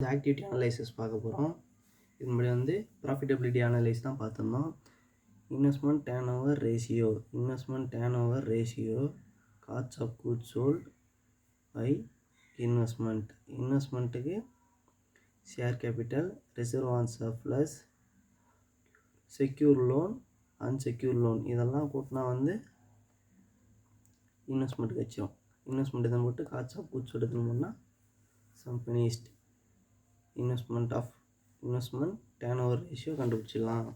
Activity analysis பார்க்க போகிறோம். இது முன்னாடி வந்து ப்ராஃபிட்டபிலிட்டி அனலைஸ் தான் பார்த்துருந்தோம். Investment turn over ratio cost of goods sold by இன்வெஸ்ட்மெண்ட்டுக்கு share capital, reserve and surplus, secure loan, unsecure loan இதெல்லாம் கூட்டினா வந்து இன்வெஸ்ட்மெண்ட்டுக்கு வச்சோம். இன்வெஸ்ட்மெண்ட் இதை போட்டு காஸ்ட் ஆஃப் கூட்ஸ் சோல்ட் எடுத்துன்னு போனால் sum finished investment turn over ratio கண்டுபிடிச்சிடலாம்.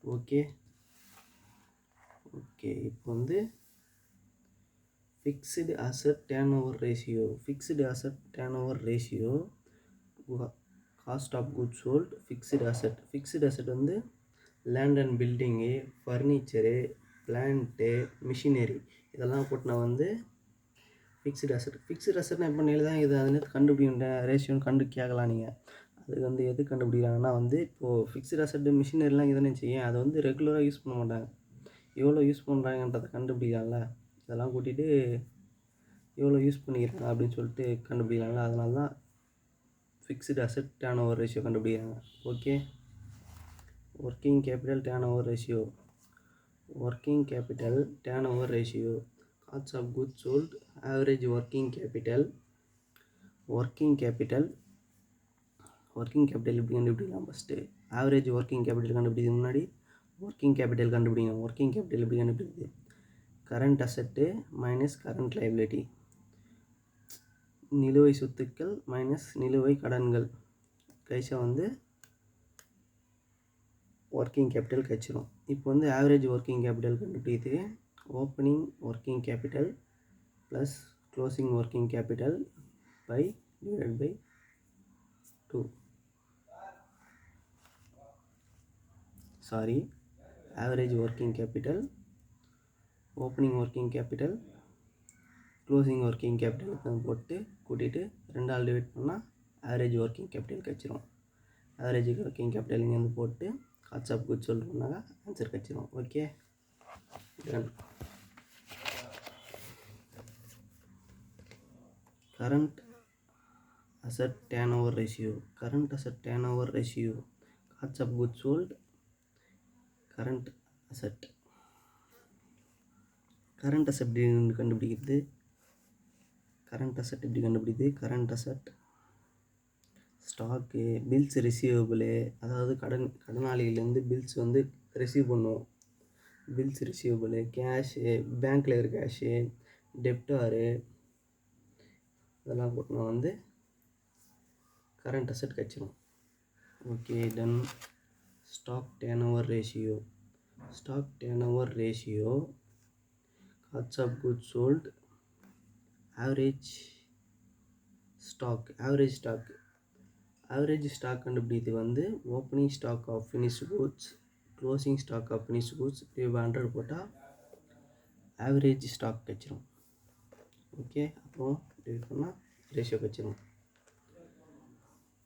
ஓகே இப்போ வந்து fixed asset turn over ratio cost of goods sold fixed asset வந்து land and building, furniture, plant, machinery இதெல்லாம் போட்டுனா வந்து ஃபிக்ஸ்டு அசட்னா எப்போ நிலை தான் இது அதுன்னு கண்டுபிடிக்கின்ற ரேஷியோன்னு கேட்கலாம். நீங்கள் அது வந்து எது கண்டுபிடிக்கிறாங்கன்னா வந்து இப்போது ஃபிக்ஸ்டு அசட்டு மிஷினரிலாம் இதுன்னு செய்யும் அதை வந்து ரெகுலராக யூஸ் பண்ண மாட்டாங்க. எவ்வளோ யூஸ் பண்ணுறாங்கன்றதை கண்டுபிடிக்கலாம்ல. இதெல்லாம் கூட்டிகிட்டு எவ்வளோ யூஸ் பண்ணிக்கிறாங்க அப்படின்னு சொல்லிட்டு கண்டுபிடிக்கலாம்ல. அதனால தான் fixed asset turn over ratio கண்டுபிடிக்கிறாங்க. Okay, working capital turn over ratio cost of goods sold average working capital எப்படி கண்டுபிடிக்கலாம்? ஃபஸ்ட்டு ஆவரேஜ் ஒர்க்கிங் கேபிட்டல் கண்டுபிடிக்கிறது முன்னாடி ஒர்க்கிங் கேபிட்டல் கண்டுபிடிக்கணும். ஒர்க்கிங் கேபிட்டல் எப்படி கண்டுபிடிக்கிறது? கரண்ட் அசட்டு மைனஸ் கரண்ட் லைபிலிட்டி, நிலுவை சொத்துக்கள் மைனஸ் நிலுவை கடன்கள் கழிச்சா வந்து ஒர்க்கிங் கேபிட்டல் கழிச்சிடும். இப்போ வந்து ஆவரேஜ் ஒர்க்கிங் கேபிட்டல் கண்டுபிடிக்கிறதுக்கு opening working capital plus closing working capital divided by 2. Average working capital, opening working capital, closing working capital போட்டு கூட்டிகிட்டு 2 டிவைட் பண்ணால் ஆவரேஜ் ஒர்க்கிங் கேபிட்டல் கிடச்சிரும். ஆவரேஜ் ஒர்க்கிங் கேபிட்டல் இங்கேருந்து போட்டு காஸ்ட் ஆஃப் குட்ஸ் சோல்ட் பண்ணாங்க answer கிடச்சிரும். Okay, current asset turn over ratio cost of goods sold current asset எப்படி கண்டுபிடிக்கிறது? Current asset stock, bills receivable, அதாவது கடனாளிகள்லேருந்து பில்ஸ் வந்து ரிசீவ் பண்ணுவோம். பில்ஸ் ரிசீவபிளு, கேஷு, பேங்க்கில் இருக்கிற கேஷு, டெப்டாரு இதெல்லாம் போட்டோம்னா வந்து கரண்ட் அசட் கிடச்சிரும். Okay, done. Stock turn over ratio cost of goods sold average stock கண்டுபிடிக்கிறது வந்து opening stock of finished goods, closing stock of finished goods 100 போட்டால் ஆவரேஜ் ஸ்டாக் கிடச்சிரும். ஓகே, அப்புறம் டிவைட் பண்ணால் ரேஷியோ கிடச்சிரும்.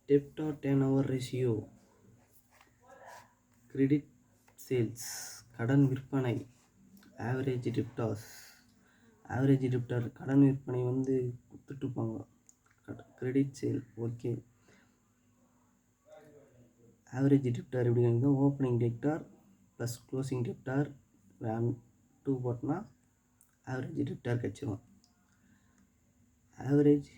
Debtor turn over ratio credit sales கடன் விற்பனை, average debtor கடன் விற்பனை வந்து கொடுத்துட்ருப்பாங்க, கிரெடிட் சேல். ஓகே, ஆவரேஜ் டெப்டார் எப்படி இருந்தால் ஓப்பனிங் டெப்டார் ப்ளஸ் க்ளோசிங் டெப்டார் 2 போட்டோன்னா ஆவரேஜ் டெப்டார் கிடச்சிரும். ஆவரேஜ்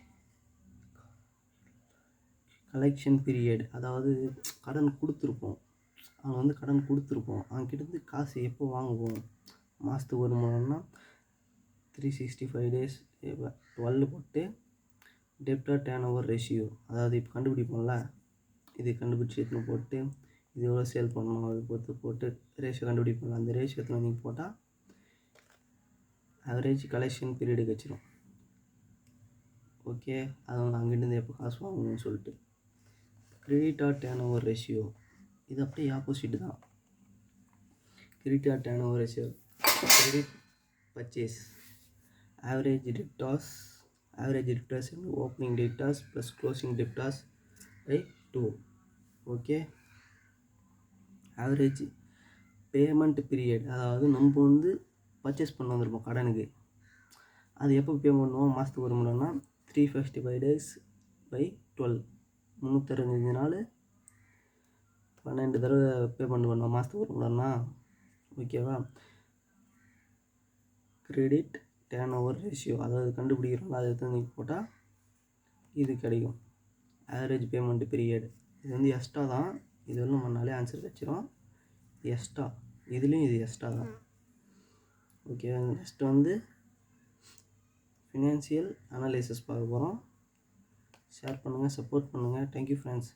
கலெக்ஷன் பீரியட், அதாவது கடன் கொடுத்துருப்போம், அவங்ககிட்ட காசு எப்போ வாங்குவோம்? மாதத்துக்கு ஒரு முறைன்னா 365 days 12 போட்டு டெப்டார் டேர்ன் ஓவர் ரேஷியோ, அதாவது இப்போ கண்டுபிடிப்போம்ல, இது கண்டுபிடிச்சி எடுத்துன்னு போட்டு இது எவ்வளோ சேல் பண்ணணும் அது போட்டு ரேஷியோ கண்டுபிடிப்போம்ல, அந்த ரேஷியோ எடுத்துன்னு நீங்கள் போட்டால் ஆவரேஜ் கலெக்ஷன் பீரியடு கிடச்சிரும். ஓகே, அதை வந்து அங்கிட்டிருந்து எப்போ காசு வாங்கணும்னு சொல்லிட்டு. கிரெடிட்டார் டேர்ன் ஓவர் ரேஷியோ இது அப்படியே ஆப்போசிட் தான். Creditor turn over ratio credit purchase average debtors opening debtors plus closing debtors by 2. Okay, average payment period, அதாவது நம்ம வந்து பர்ச்சேஸ் பண்ண வந்திருப்போம் கடனுக்கு, அது எப்போ பே பண்ணுவோம்? மாதத்துக்கு ஒரு முறைன்னா 365 days by 12 365 நாள் 12 தடவை பேமெண்ட் பண்ணுவோம் மாதத்துக்கு ஒரு முறைனா. ஓகேவா? கிரெடிட் டேர்ன் ஓவர் ரேஷியோ அதாவது கண்டுபிடிக்கிறோம், அதை எடுத்து வந்து போட்டால் இது கிடைக்கும். ஆவரேஜ் பேமெண்ட் பீரியட் இது வந்து எக்ஸ்ட்ரா தான். இது வந்து பண்ணாலே ஆன்சர் கிடச்சிரும். எக்ஸ்ட்ரா இதுலேயும் இது எக்ஸ்ட்ரா தான். ஓகே, நெக்ஸ்ட் வந்து ஃபினான்ஷியல் அனலைசிஸ் பார்க்க போகிறோம். ஷேர் பண்ணுங்கள், சப்போர்ட் பண்ணுங்கள். Thank you friends.